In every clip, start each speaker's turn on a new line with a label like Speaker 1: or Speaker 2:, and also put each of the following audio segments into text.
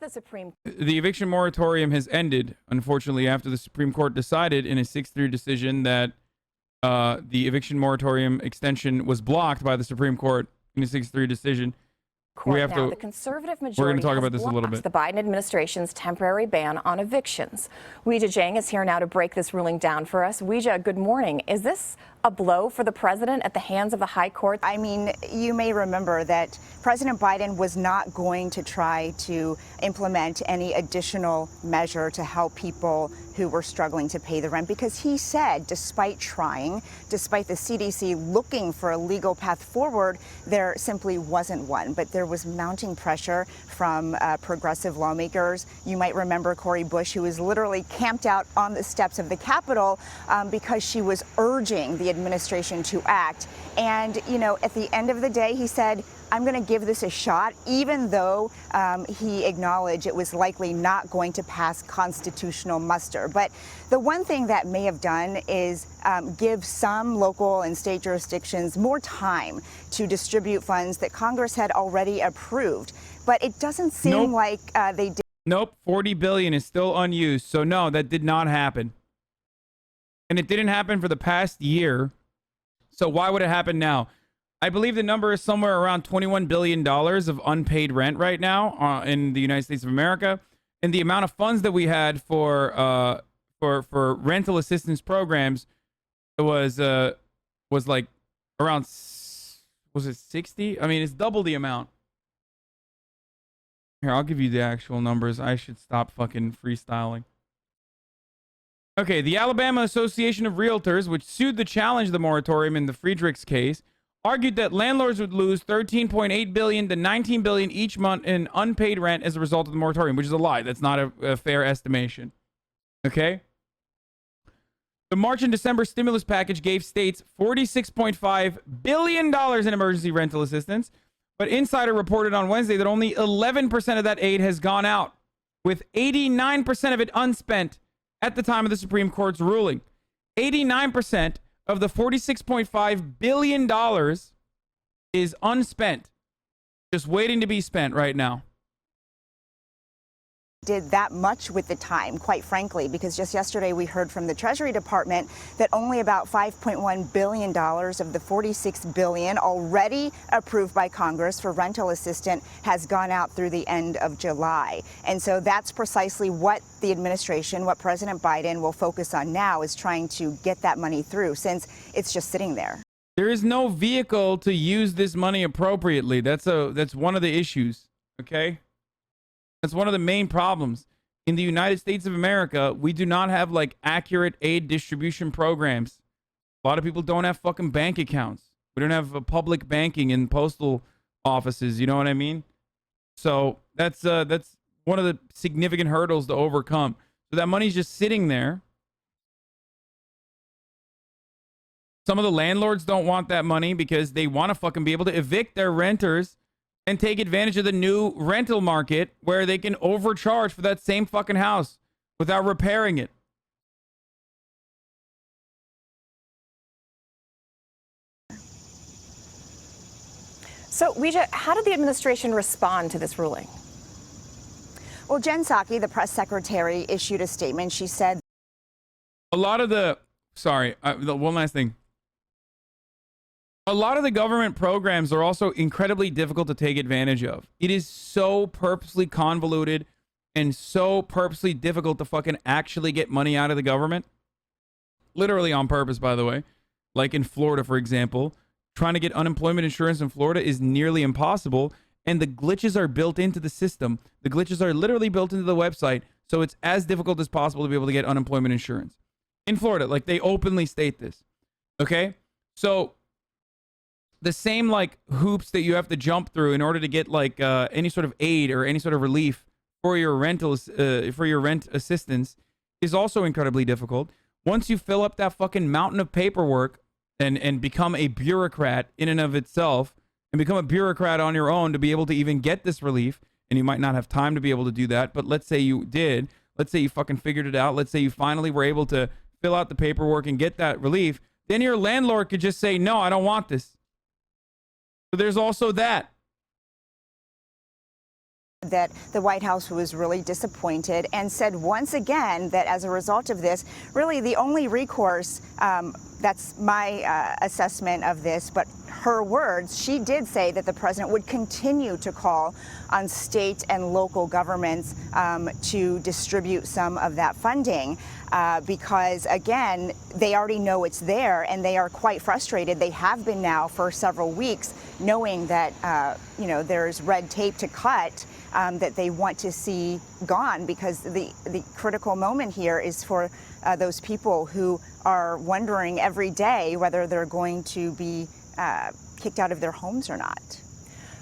Speaker 1: the Supreme.
Speaker 2: The eviction moratorium has ended, unfortunately, after the Supreme Court decided in a 6-3 decision that the eviction moratorium extension was blocked by the Supreme Court in a 6-3 decision.
Speaker 1: We have now, the conservative majority
Speaker 2: we're going to talk about this a little bit.
Speaker 1: The Biden administration's temporary ban on evictions. Weijia Jiang is here now to break this ruling down for us. Weijia, good morning. Is this a blow for the president at the hands of the high court?
Speaker 3: I mean, you may remember that President Biden was not going to try to implement any additional measure to help people who were struggling to pay the rent, because he said, despite trying, despite the CDC looking for a legal path forward, there simply wasn't one. But there was mounting pressure from progressive lawmakers. You might remember Cori Bush, who was literally camped out on the steps of the Capitol because she was urging the administration to act. And, you know, at the end of the day, he said, I'm going to give this a shot, even though he acknowledged it was likely not going to pass constitutional muster. But the one thing that may have done is give some local and state jurisdictions more time to distribute funds that Congress had already approved. But it doesn't seem like they did.
Speaker 2: Nope, $40 billion is still unused. So no, that did not happen. And it didn't happen for the past year. So why would it happen now? I believe the number is somewhere around $21 billion of unpaid rent right now in the United States of America. And the amount of funds that we had for rental assistance programs was like around, was it 60? I mean, it's double the amount. Here, I'll give you the actual numbers. I should stop fucking freestyling. Okay, the Alabama Association of Realtors, which sued to challenge the moratorium in the Friedrichs case, argued that landlords would lose $13.8 billion to $19 billion each month in unpaid rent as a result of the moratorium, which is a lie. That's not a fair estimation. Okay? The March and December stimulus package gave states $46.5 billion in emergency rental assistance, but Insider reported on Wednesday that only 11% of that aid has gone out, with 89% of it unspent at the time of the Supreme Court's ruling. 89% of the $46.5 billion is unspent, just waiting to be spent right now.
Speaker 3: Did that much with the time, quite frankly, because just yesterday we heard from the Treasury Department that only about $5.1 billion of the $46 billion already approved by Congress for rental assistance has gone out through the end of July. And so that's precisely what the administration, what President Biden will focus on now, is trying to get that money through, since it's just sitting there.
Speaker 2: There is no vehicle to use this money appropriately. That's one of the issues, okay? That's one of the main problems. In the United States of America, we do not have like accurate aid distribution programs. A lot of people don't have fucking bank accounts. We don't have public banking in postal offices. You know what I mean? So that's one of the significant hurdles to overcome. So that money's just sitting there. Some of the landlords don't want that money because they want to fucking be able to evict their renters and take advantage of the new rental market where they can overcharge for that same fucking house without repairing it.
Speaker 1: So, Weijia, how did the administration respond to this ruling?
Speaker 3: Well, Jen Psaki, the press secretary, issued a statement. She said,
Speaker 2: a lot of the, one last thing. A lot of the government programs are also incredibly difficult to take advantage of. It is so purposely convoluted and so purposely difficult to fucking actually get money out of the government. Literally on purpose, by the way. Like in Florida, for example, trying to get unemployment insurance in Florida is nearly impossible. And the glitches are built into the system. The glitches are literally built into the website. So it's as difficult as possible to be able to get unemployment insurance. In Florida, like they openly state this. Okay? So the same like hoops that you have to jump through in order to get like any sort of aid or any sort of relief for your rent assistance is also incredibly difficult. Once you fill up that fucking mountain of paperwork and become a bureaucrat in and of itself and become a bureaucrat on your own to be able to even get this relief, and you might not have time to be able to do that, but let's say you did, let's say you fucking figured it out, let's say you finally were able to fill out the paperwork and get that relief, then your landlord could just say, no, I don't want this. So there's also that.
Speaker 3: that the White House was really disappointed and said once again that as a result of this, really the only recourse, that's my assessment of this, but her words, she did say that the president would continue to call on state and local governments to distribute some of that funding because, again, they already know it's there and they are quite frustrated. They have been now for several weeks knowing that, you know, there's red tape to cut that they want to see gone because the critical moment here is for those people who are wondering every day whether they're going to be kicked out of their homes or not.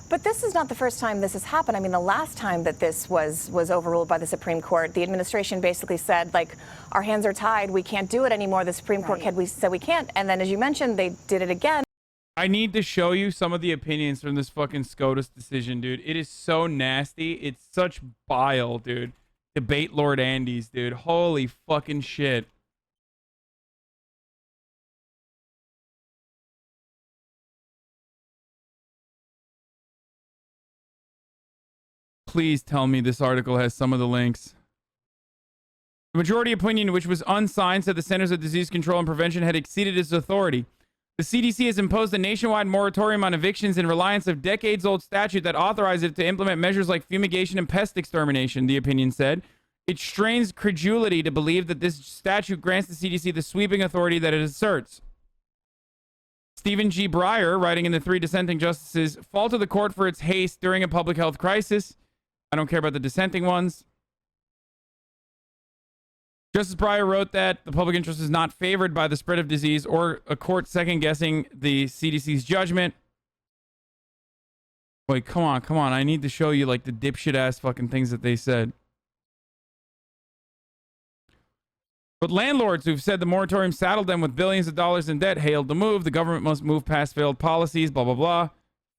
Speaker 1: But this is not the first time this has happened. I mean, the last time that this was overruled by the Supreme Court, the administration basically said, like, our hands are tied. We can't do it anymore. The Supreme Court said we can't. And then, as you mentioned, they did it again.
Speaker 2: I need to show you some of the opinions from this fucking SCOTUS decision, dude. It is so nasty. It's such bile, dude. Debate Lord Andes, dude. Holy fucking shit. Please tell me this article has some of the links. The majority opinion, which was unsigned, said the Centers of Disease Control and Prevention had exceeded its authority. The CDC has imposed a nationwide moratorium on evictions in reliance of decades-old statute that authorized it to implement measures like fumigation and pest extermination, the opinion said. It strains credulity to believe that this statute grants the CDC the sweeping authority that it asserts. Stephen G. Breyer, writing in the three dissenting justices, faulted the court for its haste during a public health crisis. I don't care about the dissenting ones. Justice Breyer wrote that the public interest is not favored by the spread of disease or a court second-guessing the CDC's judgment. Wait, come on. I need to show you, like, the dipshit-ass fucking things that they said. But landlords who've said the moratorium saddled them with billions of dollars in debt hailed the move. The government must move past failed policies, blah, blah, blah.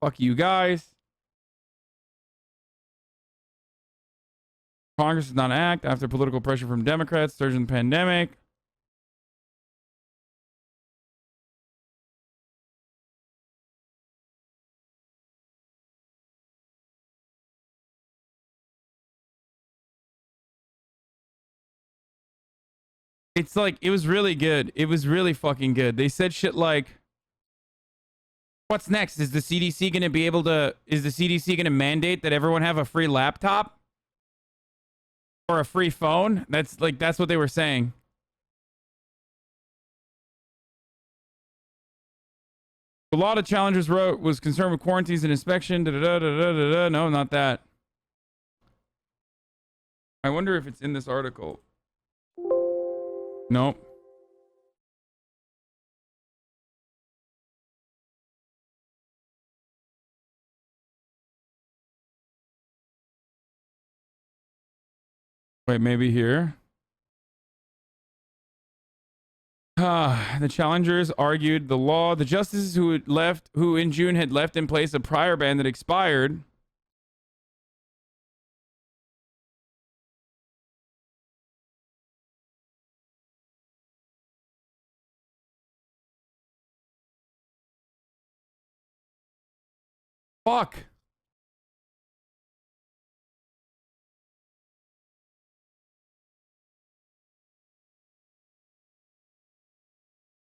Speaker 2: Fuck you guys. Congress does not act after political pressure from Democrats, surge in the pandemic. It's like, it was really good. It was really fucking good. They said shit like, what's next? Is the CDC going to mandate that everyone have a free laptop? Or a free phone? That's what they were saying. The law that challengers wrote was concerned with quarantines and inspection. No, not that. I wonder if it's in this article. Nope. Wait, maybe here. The challengers argued the law. The justices who in June had left in place a prior ban that expired. Fuck.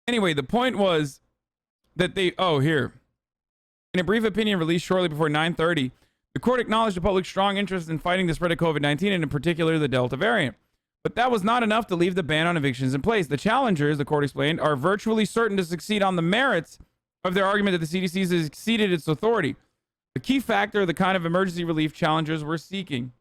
Speaker 2: Anyway, the point was that here. In a brief opinion released shortly before 9:30, the court acknowledged the public's strong interest in fighting the spread of COVID-19 and in particular the Delta variant. But that was not enough to leave the ban on evictions in place. The challengers, the court explained, are virtually certain to succeed on the merits of their argument that the CDC has exceeded its authority. The key factor, the kind of emergency relief challengers were seeking.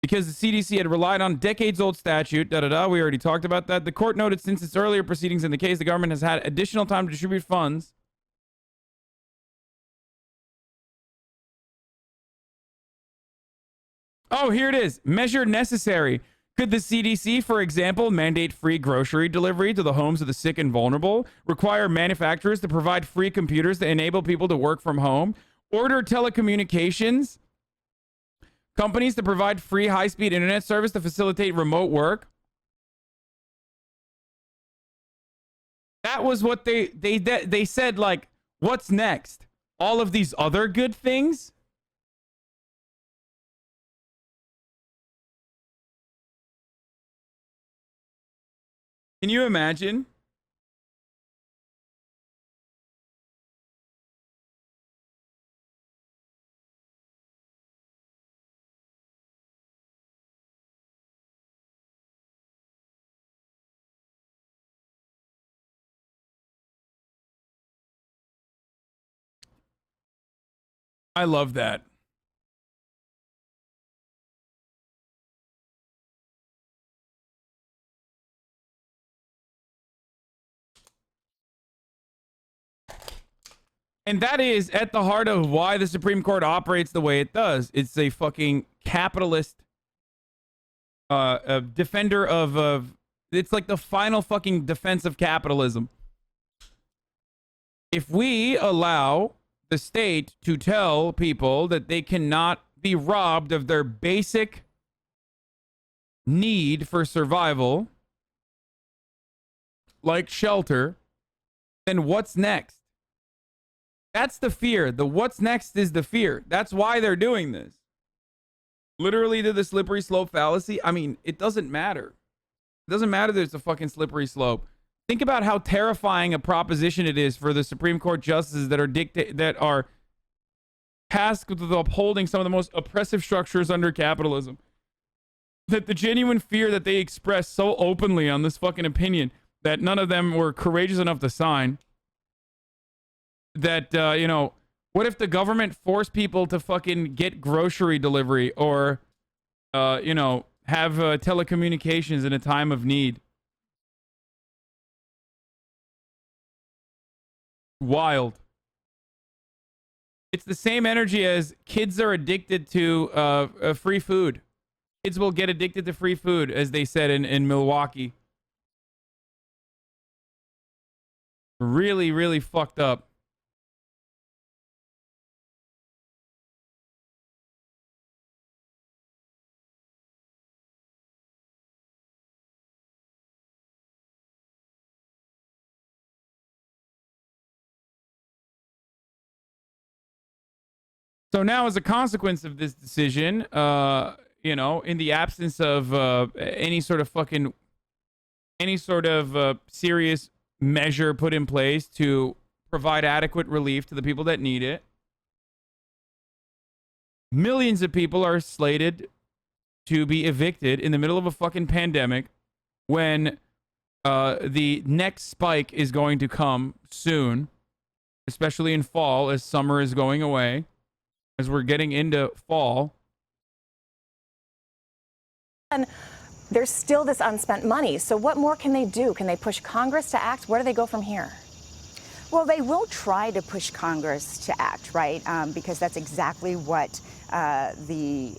Speaker 2: Because the CDC had relied on decades-old statute, we already talked about that. The court noted since its earlier proceedings in the case, the government has had additional time to distribute funds. Oh, here it is. Measure necessary. Could the CDC, for example, mandate free grocery delivery to the homes of the sick and vulnerable, require manufacturers to provide free computers to enable people to work from home, order telecommunications companies to provide free high-speed internet service to facilitate remote work? That was what they said, like, what's next? all of these other good things. Can you imagine? I love that. And that is at the heart of why the Supreme Court operates the way it does. It's a fucking capitalist a defender of it's like the final fucking defense of capitalism. If we allow the state to tell people that they cannot be robbed of their basic need for survival, like shelter, then what's next? That's the fear. The what's next is the fear. That's why they're doing this. Literally to the slippery slope fallacy. I mean, it doesn't matter. It doesn't matter that it's a fucking slippery slope. Think about how terrifying a proposition it is for the Supreme Court justices that are tasked with upholding some of the most oppressive structures under capitalism. That the genuine fear that they express so openly on this fucking opinion that none of them were courageous enough to sign. That, you know, what if the government forced people to fucking get grocery delivery or, you know, have telecommunications in a time of need? Wild. It's the same energy as kids are addicted to free food. Kids will get addicted to free food, as they said in Milwaukee. Really, really fucked up. So now, as a consequence of this decision, you know, in the absence of any sort of serious measure put in place to provide adequate relief to the people that need it, millions of people are slated to be evicted in the middle of a fucking pandemic when the next spike is going to come soon, especially in fall as summer is going away. As we're getting into fall.
Speaker 1: And there's still this unspent money. So what more can they do? Can they push Congress to act? Where do they go from here?
Speaker 3: Well, they will try to push Congress to act, right? Because that's exactly what the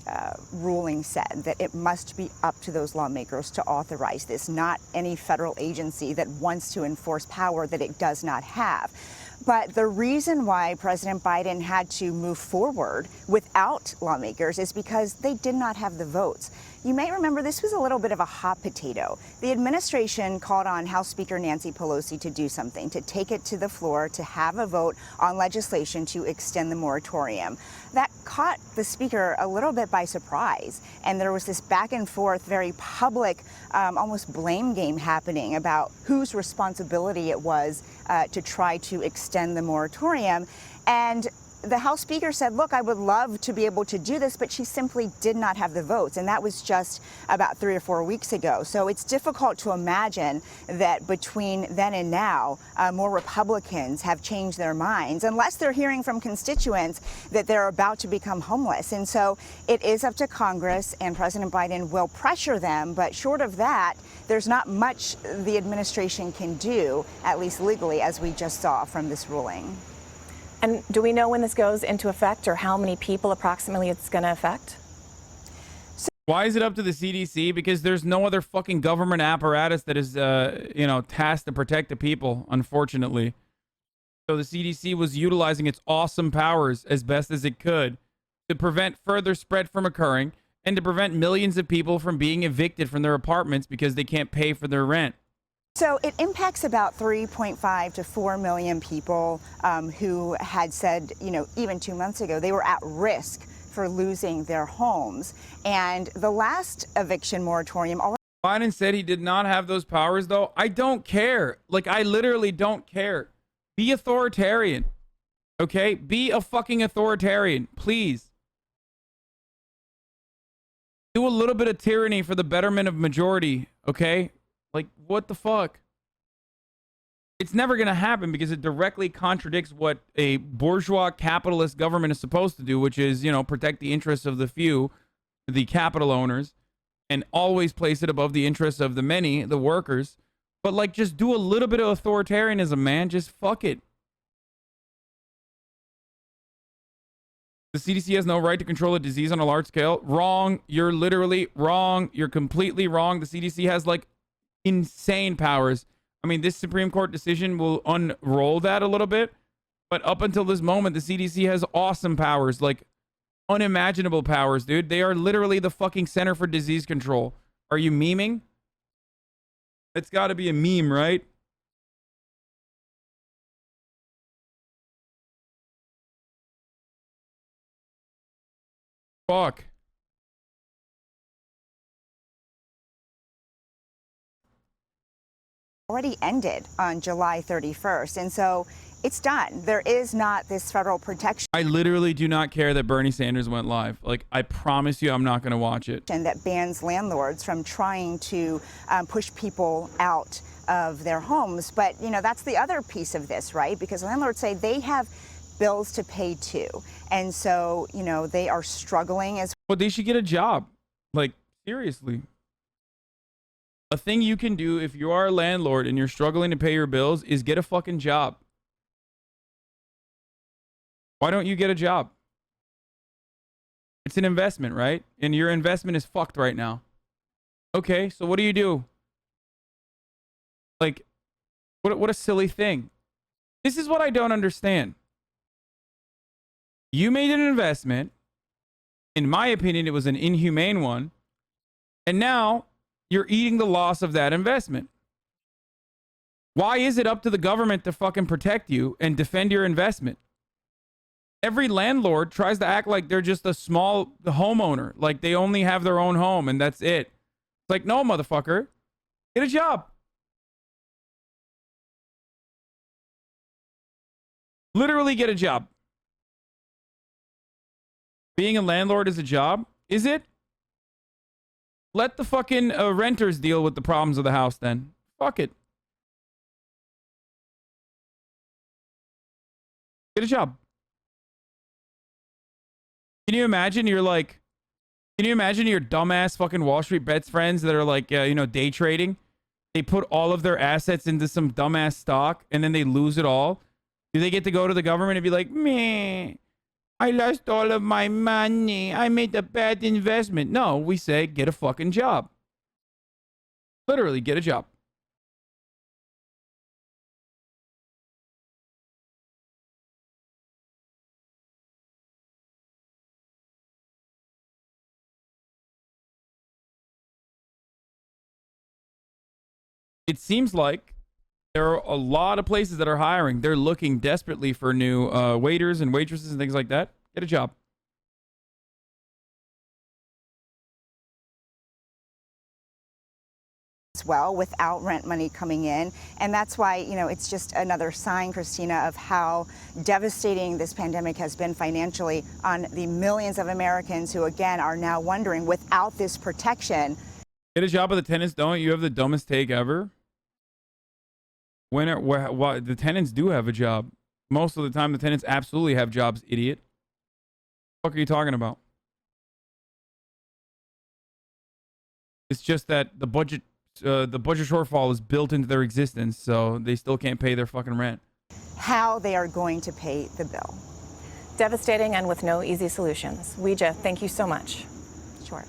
Speaker 3: ruling said, that it must be up to those lawmakers to authorize this, not any federal agency that wants to enforce power that it does not have. But the reason why President Biden had to move forward without lawmakers is because they did not have the votes. You may remember this was a little bit of a hot potato. The administration called on House Speaker Nancy Pelosi to do something, to take it to the floor, to have a vote on legislation to extend the moratorium. That caught the speaker a little bit by surprise. And there was this back and forth, very public, almost blame game happening about whose responsibility it was to try to extend the moratorium. And the House Speaker said, look, I would love to be able to do this, but she simply did not have the votes. And that was just about 3 or 4 weeks ago. So it's difficult to imagine that between then and now, more Republicans have changed their minds, unless they're hearing from constituents that they're about to become homeless. And so it is up to Congress, and President Biden will pressure them. But short of that, there's not much the administration can do, at least legally, as we just saw from this ruling.
Speaker 1: And do we know when this goes into effect or how many people approximately it's going to affect?
Speaker 2: Why is it up to the CDC? Because there's no other fucking government apparatus that is, you know, tasked to protect the people, unfortunately. So the CDC was utilizing its awesome powers as best as it could to prevent further spread from occurring and to prevent millions of people from being evicted from their apartments because they can't pay for their rent.
Speaker 3: So it impacts about 3.5 to 4 million people who had said, even 2 months ago, they were at risk for losing their homes. And the last eviction moratorium already.
Speaker 2: Biden said he did not have those powers, though. I don't care. Like, I literally don't care. Be authoritarian. Okay? Be a fucking authoritarian, please. Do a little bit of tyranny for the betterment of majority, okay? Like, what the fuck? It's never going to happen because it directly contradicts what a bourgeois capitalist government is supposed to do, which is, protect the interests of the few, the capital owners, and always place it above the interests of the many, the workers. But, like, just do a little bit of authoritarianism, man. Just fuck it. The CDC has no right to control a disease on a large scale. Wrong. You're literally wrong. You're completely wrong. The CDC has, like, insane powers. I mean, this Supreme Court decision will unroll that a little bit. But up until this moment, the CDC has awesome powers, like unimaginable powers, dude. They are literally the fucking Center for Disease Control. Are you memeing? It's got to be a meme, right? Fuck.
Speaker 3: Already ended on July 31st. And so it's done. There is not this federal protection.
Speaker 2: I literally do not care that Bernie Sanders went live. Like, I promise you I'm not going to watch it.
Speaker 3: And that bans landlords from trying to push people out of their homes. But, that's the other piece of this, right? Because landlords say they have bills to pay too. And so, they are struggling as
Speaker 2: well. They should get a job. Like, seriously. A thing you can do if you are a landlord and you're struggling to pay your bills is get a fucking job. Why don't you get a job? It's an investment, right? And your investment is fucked right now. Okay, so what do? Like, what a silly thing. This is what I don't understand. You made an investment. In my opinion, it was an inhumane one. And now you're eating the loss of that investment. Why is it up to the government to fucking protect you and defend your investment? Every landlord tries to act like they're just a small homeowner, like they only have their own home and that's it. It's like, no, motherfucker, get a job. Literally get a job. Being a landlord is a job, is it? Let the fucking renters deal with the problems of the house then. Fuck it. Get a job. Can you imagine your dumbass fucking Wall Street Bets friends that are like, day trading? They put all of their assets into some dumbass stock and then they lose it all. Do they get to go to the government and be like, meh, I lost all of my money. I made a bad investment. No, we say get a fucking job. Literally, get a job. It seems like there are a lot of places that are hiring. They're looking desperately for new waiters and waitresses and things like that. Get a job.
Speaker 3: as well without rent money coming in. And that's why, it's just another sign, Christina, of how devastating this pandemic has been financially on the millions of Americans who, again, are now wondering, without this protection.
Speaker 2: Get a job, but the tenants don't. You have the dumbest take ever. The tenants do have a job. Most of the time, the tenants absolutely have jobs, idiot. What the fuck are you talking about? It's just that the budget shortfall is built into their existence, so they still can't pay their fucking rent.
Speaker 3: How they are going to pay the bill.
Speaker 1: Devastating and with no easy solutions. Ouija, thank you so much.
Speaker 3: Sure.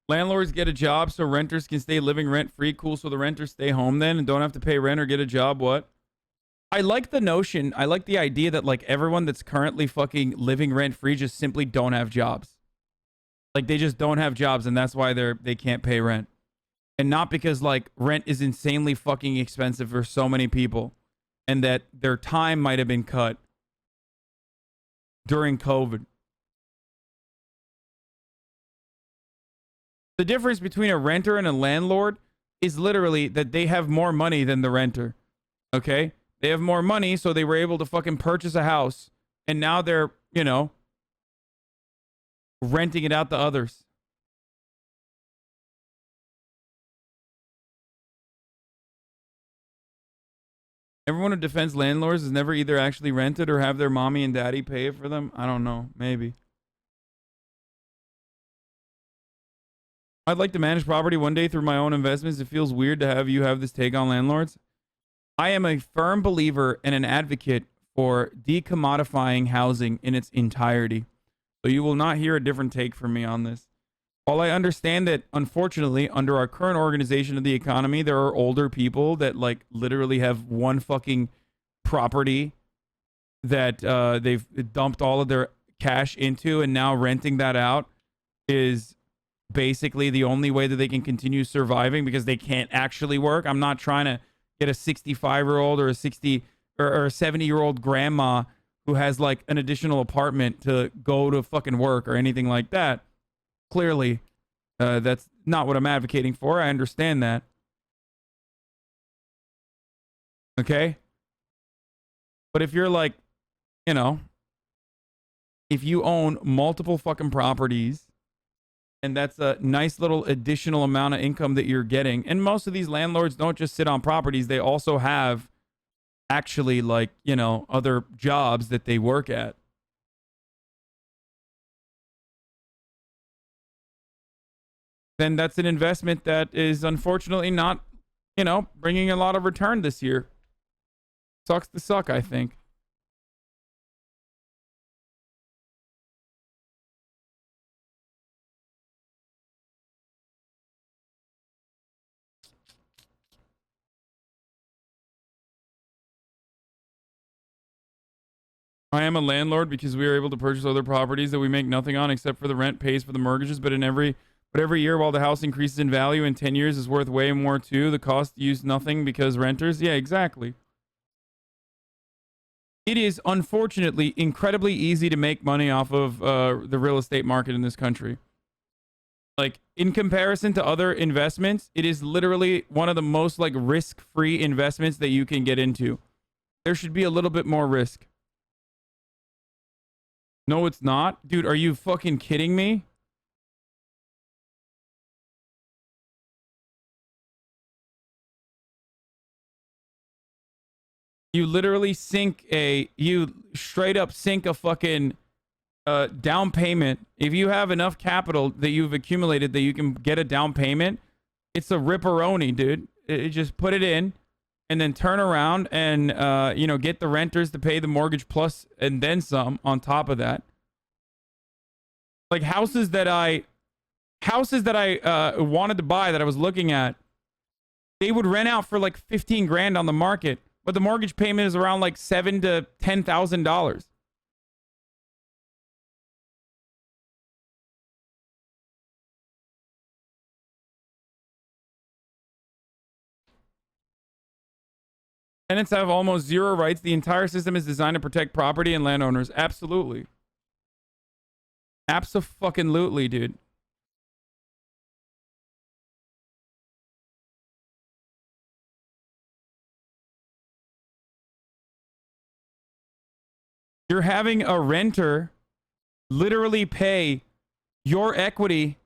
Speaker 2: Landlords get a job so renters can stay living rent-free. Cool, so the renters stay home then and don't have to pay rent or get a job. What? I like the notion. I like the idea that, like, everyone that's currently fucking living rent-free just simply don't have jobs. Like they just don't have jobs, and that's why they can't pay rent. And not because like rent is insanely fucking expensive for so many people, and that their time might have been cut during COVID. The difference between a renter and a landlord is literally that they have more money than the renter. Okay? They have more money, so they were able to fucking purchase a house, and now they're, you know, renting it out to others. Everyone who defends landlords has never either actually rented or have their mommy and daddy pay for them. I don't know. Maybe. I'd like to manage property one day through my own investments. It feels weird to have you have this take on landlords. I am a firm believer and an advocate for decommodifying housing in its entirety. So you will not hear a different take from me on this. While I understand that, unfortunately, under our current organization of the economy, there are older people that like literally have one fucking property that they've dumped all of their cash into, and now renting that out is basically the only way that they can continue surviving because they can't actually work. I'm not trying to get a 65-year-old or a 60 or a 70-year-old grandma who has like an additional apartment to go to fucking work or anything like that. Clearly, that's not what I'm advocating for. I understand that. Okay? But if you're like, you know, if you own multiple fucking properties and that's a nice little additional amount of income that you're getting, and most of these landlords don't just sit on properties, they also have actually like, you know, other jobs that they work at. Then that's an investment that is unfortunately not, you know, bringing a lot of return this year. Sucks to suck, I think. I am a landlord because we are able to purchase other properties that we make nothing on except for the rent pays for the mortgages, but every year while the house increases in value in 10 years is worth way more too. The cost used nothing because renters. Yeah, exactly. It is unfortunately incredibly easy to make money off of the real estate market in this country. Like in comparison to other investments, it is literally one of the most like risk-free investments that you can get into. There should be a little bit more risk. No, it's not. Dude, are you fucking kidding me? You literally you straight up sink a fucking down payment. If you have enough capital that you've accumulated that you can get a down payment, it's a ripperoni, dude. It just put it in and then turn around and, you know, get the renters to pay the mortgage plus and then some on top of that. Like houses that I wanted to buy that I was looking at, they would rent out for like 15 grand on the market, but the mortgage payment is around like $7,000 to $10,000. Tenants have almost zero rights. The entire system is designed to protect property and landowners. Absolutely. Abso-fucking-lutely, dude. You're having a renter literally pay your equity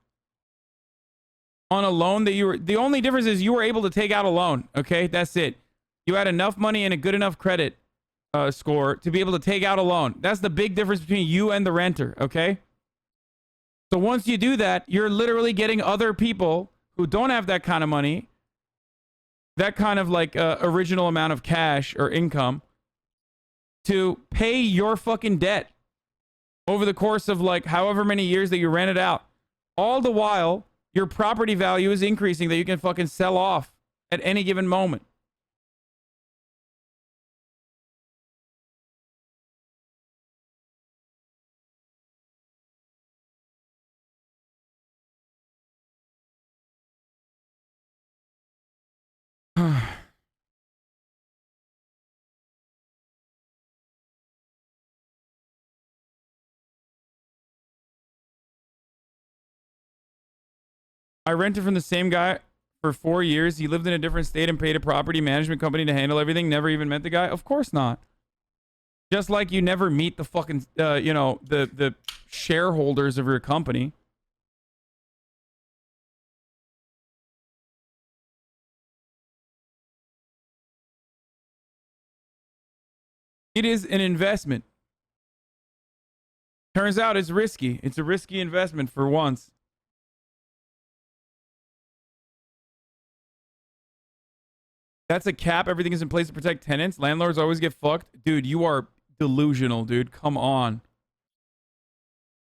Speaker 2: on a loan that the only difference is you were able to take out a loan. Okay, that's it. You had enough money and a good enough credit score to be able to take out a loan. That's the big difference between you and the renter. Okay. So once you do that, you're literally getting other people who don't have that kind of money, that kind of like original amount of cash or income to pay your fucking debt over the course of like however many years that you rent it out. All the while, your property value is increasing that you can fucking sell off at any given moment. I rented from the same guy for 4 years. He lived in a different state and paid a property management company to handle everything. Never even met the guy. Of course not. Just like you never meet the fucking, you know, the shareholders of your company. It is an investment. Turns out it's risky. It's a risky investment for once. That's a cap. Everything is in place to protect tenants. Landlords always get fucked. Dude, you are delusional, dude. Come on.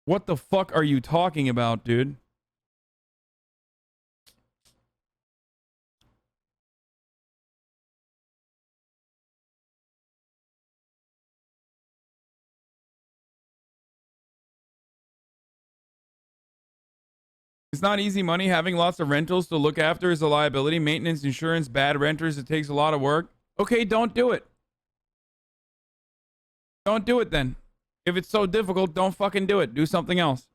Speaker 2: What the fuck are you talking about, dude? It's not easy money. Having lots of rentals to look after is a liability. Maintenance, insurance, bad renters. It takes a lot of work. Okay, don't do it. Don't do it then. If it's so difficult, don't fucking do it. Do something else.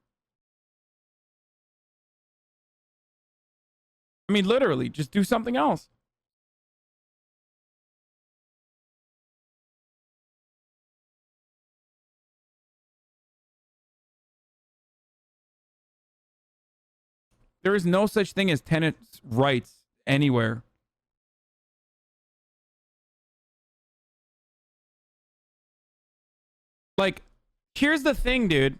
Speaker 2: I mean, literally, just do something else. There is no such thing as tenants' rights anywhere. Like, here's the thing, dude.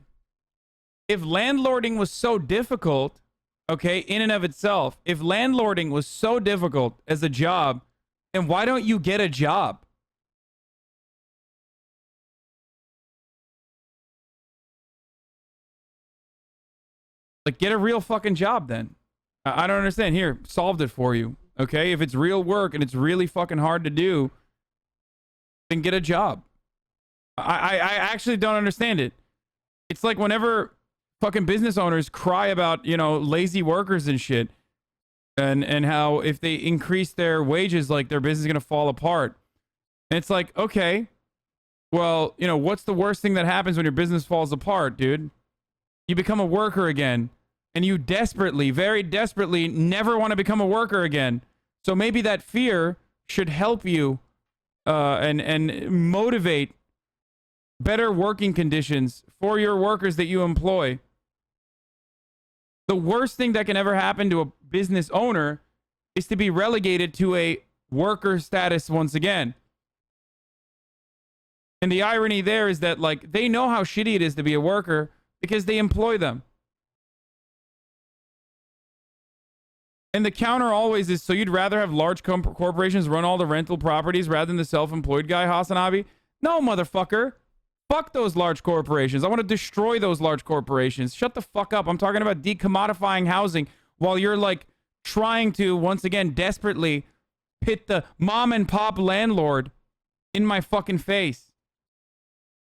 Speaker 2: If landlording was so difficult, okay, in and of itself, if landlording was so difficult as a job, then why don't you get a job? Like, get a real fucking job then. I don't understand. Here, solved it for you. Okay? If it's real work and it's really fucking hard to do, then get a job. I actually don't understand it. It's like whenever fucking business owners cry about, you know, lazy workers and shit, and how if they increase their wages, like their business is going to fall apart. And it's like, okay, well, you know, what's the worst thing that happens when your business falls apart, dude? You become a worker again, and you desperately, very desperately never want to become a worker again. So maybe that fear should help you and motivate better working conditions for your workers that you employ. The worst thing that can ever happen to a business owner is to be relegated to a worker status once again. And the irony there is that, like, they know how shitty it is to be a worker because they employ them. And the counter always is, so you'd rather have large corporations run all the rental properties rather than the self-employed guy, Hasanabi? No, motherfucker. Fuck those large corporations. I want to destroy those large corporations. Shut the fuck up. I'm talking about decommodifying housing while you're, like, trying to, once again, desperately pit the mom and pop landlord in my fucking face.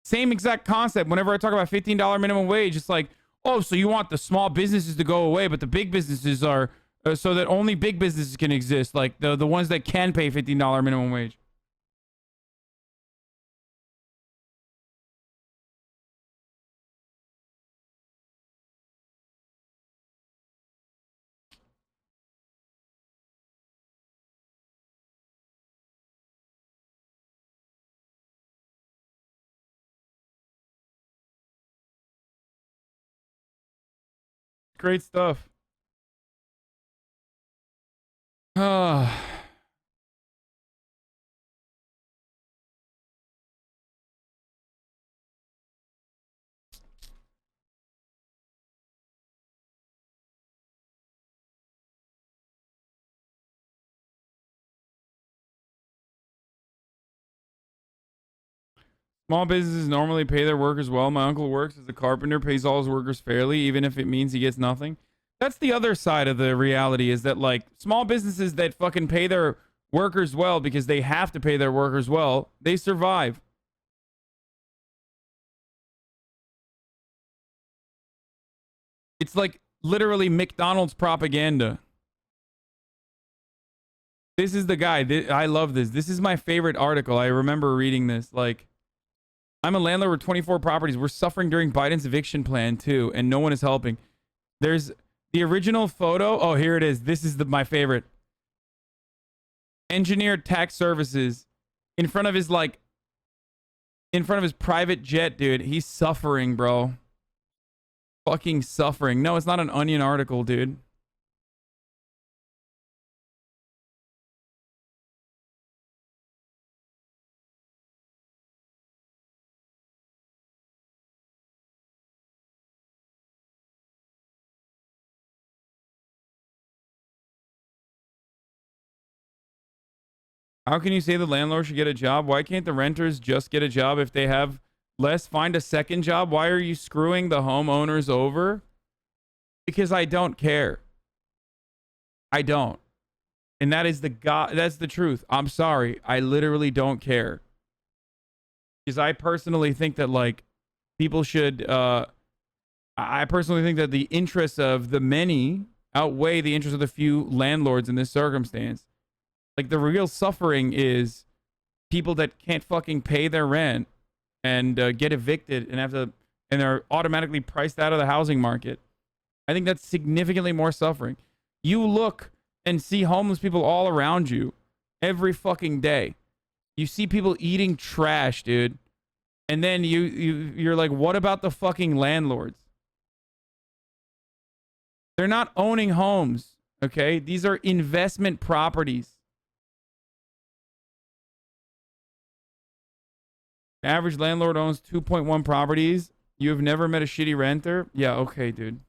Speaker 2: Same exact concept. Whenever I talk about $15 minimum wage, it's like, oh, so you want the small businesses to go away, but the big businesses are so that only big businesses can exist, like the ones that can pay $15 minimum wage. Great stuff. Small businesses normally pay their workers well. My uncle works as a carpenter, pays all his workers fairly, even if it means he gets nothing. That's the other side of the reality, is that, like, small businesses that fucking pay their workers well because they have to pay their workers well, they survive. It's like literally McDonald's propaganda. This is the guy. I love this. This is my favorite article. I remember reading this. Like, I'm a landlord with 24 properties. We're suffering during Biden's eviction plan too, and no one is helping. There's The original photo. Oh, here it is. This is my favorite. Engineered tax services in front of his private jet, dude. He's suffering, bro. Fucking suffering. No, it's not an Onion article, dude. How can you say the landlord should get a job? Why can't the renters just get a job if they have less? Find a second job. Why are you screwing the homeowners over? Because I don't care. I don't. And that's the truth. I'm sorry. I literally don't care. Because I personally think that like people should I personally think that the interests of the many outweigh the interests of the few landlords in this circumstance. Like the real suffering is people that can't fucking pay their rent and get evicted and they're automatically priced out of the housing market. I think that's significantly more suffering. You look and see homeless people all around you every fucking day. You see people eating trash, dude. And then you're like, what about the fucking landlords? They're not owning homes, okay? These are investment properties. The average landlord owns 2.1 properties. You have never met a shitty renter? Yeah, okay, dude.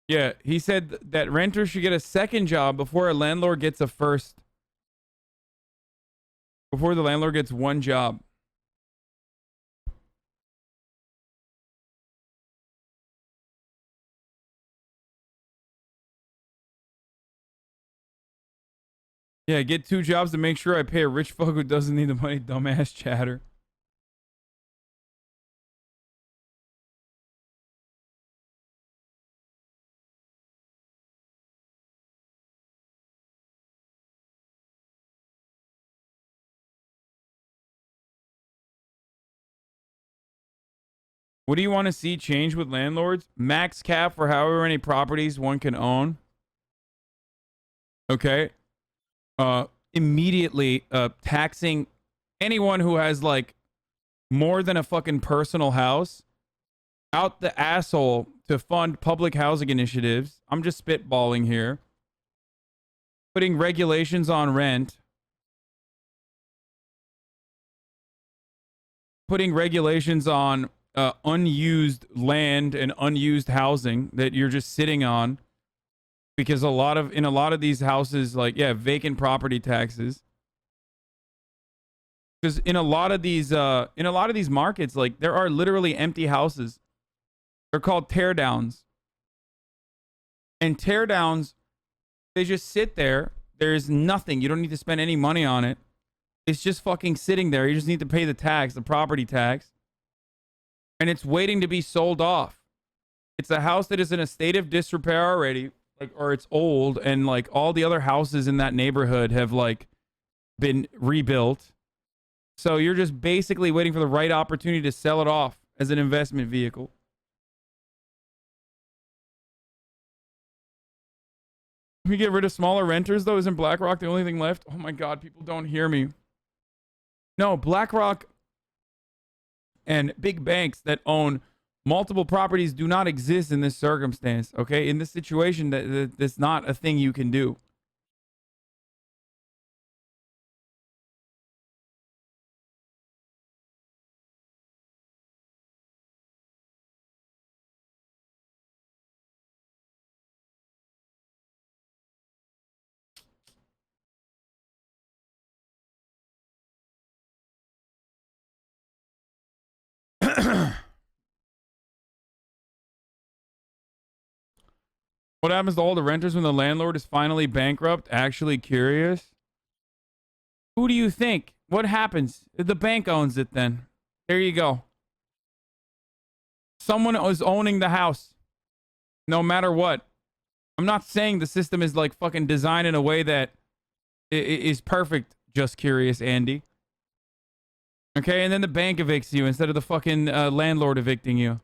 Speaker 2: Yeah, he said that renters should get a second job before a landlord gets a first. Before the landlord gets one job. Yeah, get 2 jobs to make sure I pay a rich fuck who doesn't need the money, dumbass chatter. What do you want to see change with landlords? Max cap for however many properties one can own. Okay. Immediately taxing anyone who has like more than a fucking personal house out the asshole to fund public housing initiatives. I'm just spitballing here. Putting regulations on rent. Putting regulations on unused land and unused housing that you're just sitting on, because in a lot of these houses, like, yeah, vacant property taxes. Because in a lot of these markets, like, there are literally empty houses. They're called teardowns. And teardowns, they just sit there. There's nothing. You don't need to spend any money on it. It's just fucking sitting there. You just need to pay the tax, the property tax. And it's waiting to be sold off. It's a house that is in a state of disrepair already, like, or it's old, and like all the other houses in that neighborhood have like been rebuilt. So you're just basically waiting for the right opportunity to sell it off as an investment vehicle. Can we get rid of smaller renters though? Isn't BlackRock the only thing left? Oh my God, people don't hear me. No, BlackRock and big banks that own multiple properties do not exist in this circumstance, okay? In this situation, that's not a thing you can do. What happens to all the renters when the landlord is finally bankrupt? Actually curious. Who do you think? What happens? The bank owns it then. There you go. Someone is owning the house, no matter what. I'm not saying the system is like fucking designed in a way that is perfect. Just curious, Andy. Okay, and then the bank evicts you instead of the fucking landlord evicting you.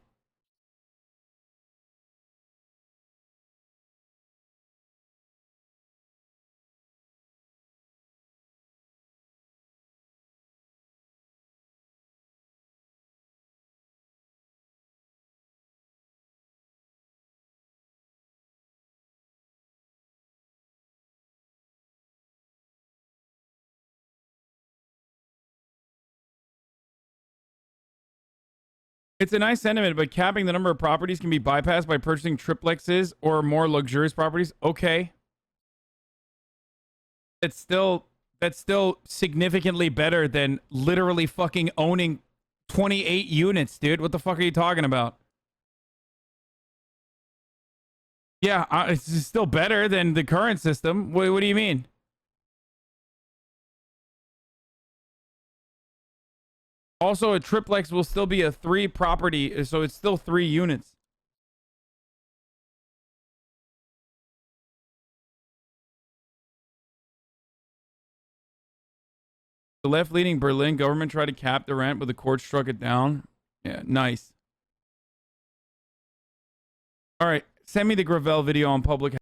Speaker 2: It's a nice sentiment, but capping the number of properties can be bypassed by purchasing triplexes or more luxurious properties. Okay. That's still significantly better than literally fucking owning 28 units, dude. What the fuck are you talking about? Yeah, it's still better than the current system. What do you mean? Also, a triplex will still be a 3 property, so it's still 3 units. The left-leaning Berlin government tried to cap the rent, but the court struck it down. Yeah, nice. All right, send me the Gravel video on public